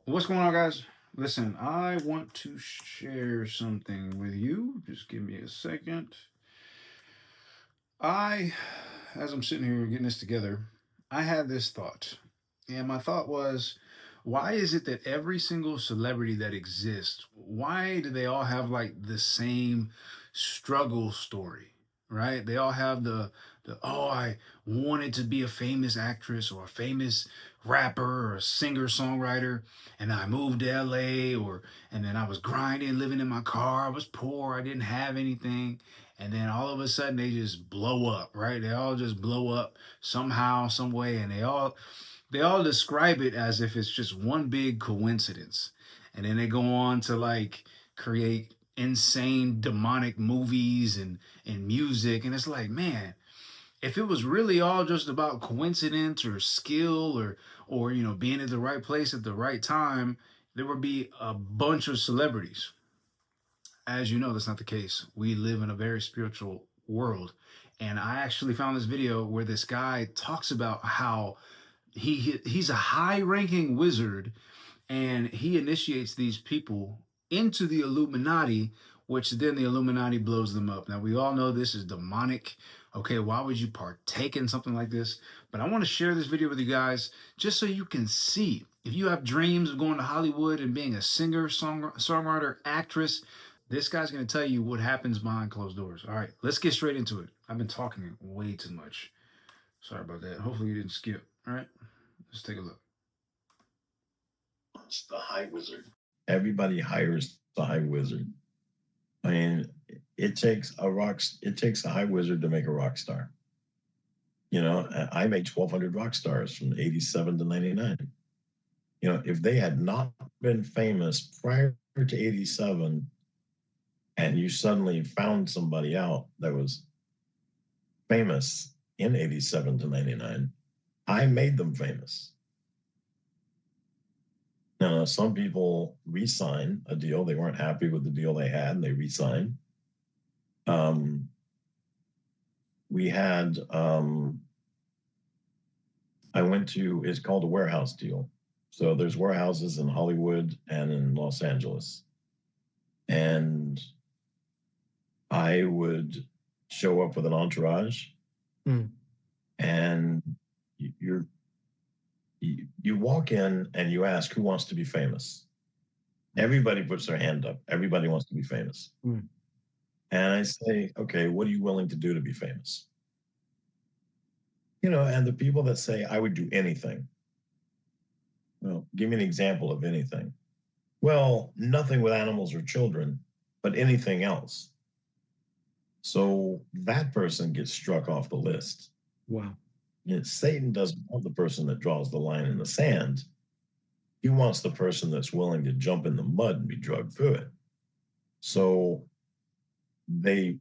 What's going on, guys? Listen, I want to share something with you. Just give me a second. I, as I'm sitting here getting this together, I had this thought. And my thought was, why is it that every single celebrity that exists, why do they all have like the same struggle story? Right? They all have the oh, I wanted to be a famous actress or a famous rapper or a singer songwriter, and I moved to LA, or and then I was grinding, living in my car, I was poor, I didn't have anything, and then all of a sudden they just blow up, right? They all just blow up somehow, some way, and they all describe it as if it's just one big coincidence. And then they go on to like create insane demonic movies and music, and it's like, man, if it was really all just about coincidence or skill or being at the right place at the right time, there would be a bunch of celebrities. As you know, that's not the case. We live in a very spiritual world. And I actually found this video where this guy talks about how he's a high-ranking wizard, and he initiates these people into the Illuminati, which then the Illuminati blows them up. Now we all know this is demonic. Okay, why would you partake in something like this? But I want to share this video with you guys just so you can see. If you have dreams of going to Hollywood and being a singer, songwriter, actress, this guy's going to tell you what happens behind closed doors. All right, let's get straight into it. I've been talking way too much. Sorry about that. Hopefully you didn't skip. All right, let's take a look. It's the high wizard. Everybody hires the high wizard. I mean, it takes a high wizard to make a rock star. I made 1,200 rock stars from 87 to 99. If they had not been famous prior to 87 and you suddenly found somebody out that was famous in 87 to 99, I made them famous. Now, some people re-sign a deal. They weren't happy with the deal they had, and they re-signed. Um, we had, I went to, it's called a warehouse deal. So there's warehouses in Hollywood and in Los Angeles. And I would show up with an entourage, and you're you walk in and you ask who wants to be famous. Everybody puts their hand up. Everybody wants to be famous. And I say, okay, what are you willing to do to be famous? And the people that say, I would do anything. Well, give me an example of anything. Well, nothing with animals or children, but anything else. So that person gets struck off the list. Wow. Satan doesn't want the person that draws the line in the sand. He wants the person that's willing to jump in the mud and be dragged through it. So they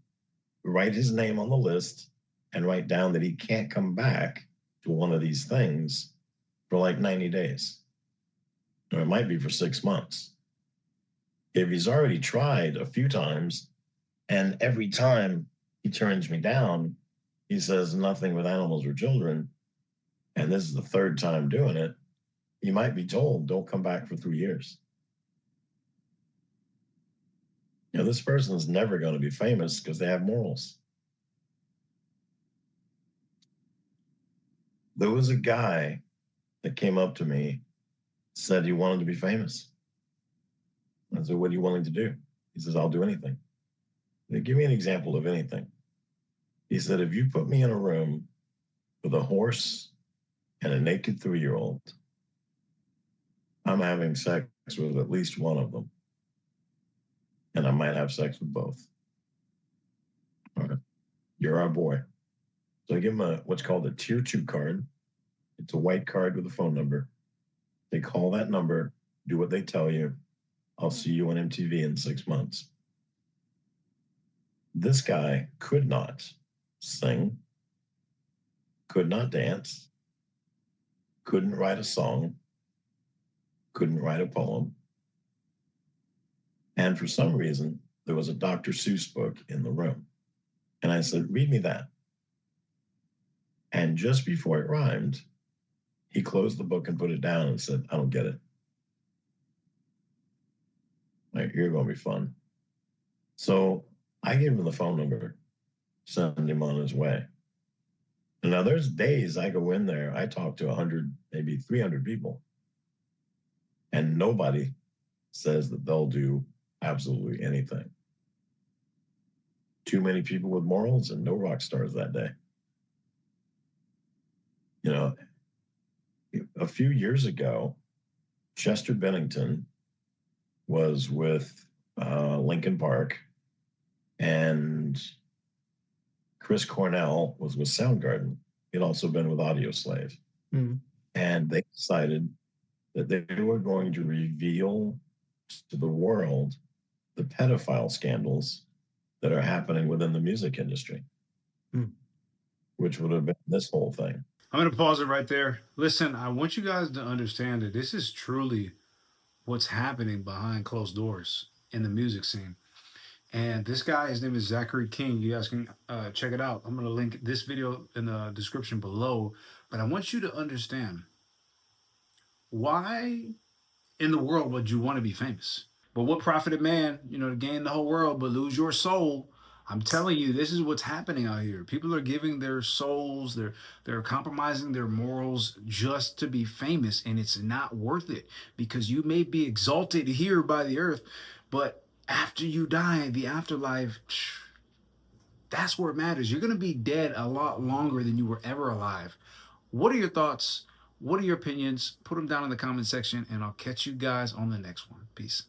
write his name on the list and write down that he can't come back to one of these things for like 90 days. Or it might be for 6 months. If he's already tried a few times and every time he turns me down, he says nothing with animals or children, and this is the third time doing it, he might be told, don't come back for 3 years. This person is never going to be famous because they have morals. There was a guy that came up to me, said he wanted to be famous. I said, what are you willing to do? He says, I'll do anything. Said, give me an example of anything. He said, if you put me in a room with a horse and a naked 3-year-old, I'm having sex with at least one of them. And I might have sex with both. All right. You're our boy. So I give him what's called a tier 2 card. It's a white card with a phone number. They call that number, do what they tell you. I'll see you on MTV in 6 months. This guy could not sing, could not dance, couldn't write a song, couldn't write a poem. And for some reason, there was a Dr. Seuss book in the room. And I said, read me that. And just before it rhymed, he closed the book and put it down and said, I don't get it. Like, you're going to be fun. So I gave him the phone number, sent him on his way. And now there's days I go in there, I talk to 100, maybe 300 people, and nobody says that they'll do absolutely anything. Too many people with morals and no rock stars that day. You know, a few years ago, Chester Bennington was with Lincoln Park, and Chris Cornell was with Soundgarden. He'd also been with Audioslave. Mm-hmm. And they decided that they were going to reveal to the world the pedophile scandals that are happening within the music industry, which would have been this whole thing. I'm going to pause it right there. Listen, I want you guys to understand that this is truly what's happening behind closed doors in the music scene. And this guy, his name is Zachary King. You guys can check it out. I'm going to link this video in the description below. But I want you to understand, why in the world would you want to be famous? But what profited man, to gain the whole world but lose your soul? I'm telling you, this is what's happening out here. People are giving their souls, they're compromising their morals just to be famous, and it's not worth it, because you may be exalted here by the earth, but after you die, the afterlife, that's where it matters. You're going to be dead a lot longer than you were ever alive. What are your thoughts? What are your opinions? Put them down in the comment section, and I'll catch you guys on the next one. Peace.